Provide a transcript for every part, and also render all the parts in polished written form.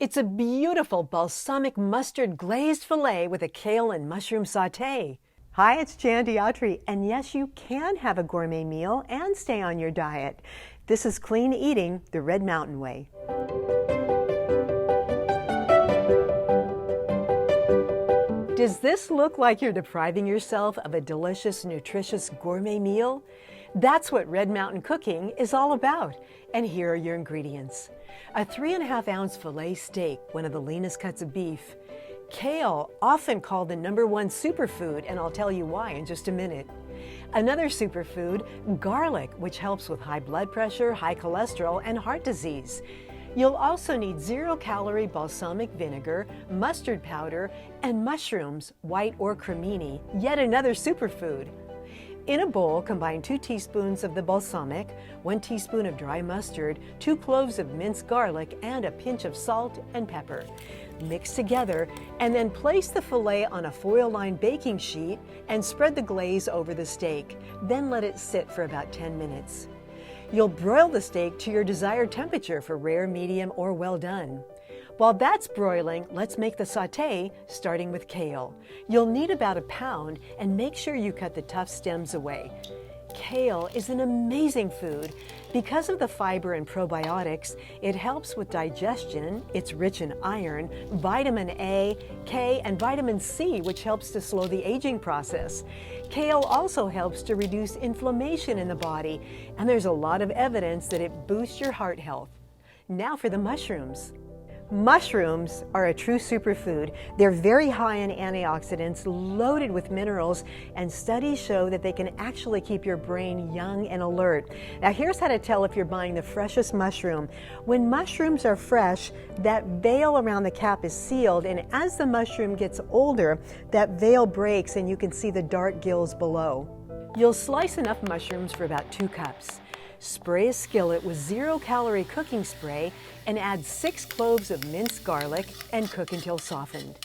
It's a beautiful balsamic mustard glazed filet with a kale and mushroom sauté. Hi, it's Jan Diatri, and yes, you can have a gourmet meal and stay on your diet. This is Clean Eating the Red Mountain Way. Does this look like you're depriving yourself of a delicious, nutritious gourmet meal? That's what Red Mountain cooking is all about, and here are your ingredients. A 3.5-ounce filet steak, one of the leanest cuts of beef. Kale, often called the #1 superfood, and I'll tell you why in just a minute. Another superfood, garlic, which helps with high blood pressure, high cholesterol, and heart disease. You'll also need 0-calorie balsamic vinegar, mustard powder, and mushrooms, white or cremini, yet another superfood. In a bowl, combine 2 teaspoons of the balsamic, 1 teaspoon of dry mustard, 2 cloves of minced garlic, and a pinch of salt and pepper. Mix together and then place the filet on a foil-lined baking sheet and spread the glaze over the steak. Then let it sit for about 10 minutes. You'll broil the steak to your desired temperature for rare, medium, or well done. While that's broiling, let's make the sauté, starting with kale. You'll need about 1 pound, and make sure you cut the tough stems away. Kale is an amazing food. Because of the fiber and probiotics, it helps with digestion. It's rich in iron, vitamin A, K, and vitamin C, which helps to slow the aging process. Kale also helps to reduce inflammation in the body, and there's a lot of evidence that it boosts your heart health. Now for the mushrooms. Mushrooms are a true superfood. They're very high in antioxidants, loaded with minerals, and studies show that they can actually keep your brain young and alert. Now here's how to tell if you're buying the freshest mushroom. When mushrooms are fresh, that veil around the cap is sealed, and as the mushroom gets older, that veil breaks and you can see the dark gills below. You'll slice enough mushrooms for about 2 cups. Spray a skillet with 0-calorie cooking spray and add 6 cloves of minced garlic and cook until softened.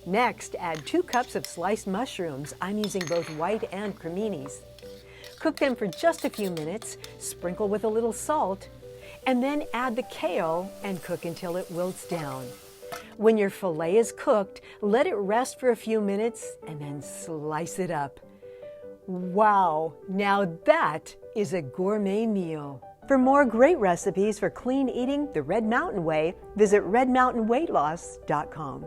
Next, add 2 cups of sliced mushrooms. I'm using both white and creminis. Cook them for just a few minutes, sprinkle with a little salt, and then add the kale and cook until it wilts down. When your filet is cooked, let it rest for a few minutes and then slice it up. Wow, now that is a gourmet meal. For more great recipes for clean eating the Red Mountain Way, visit redmountainweightloss.com.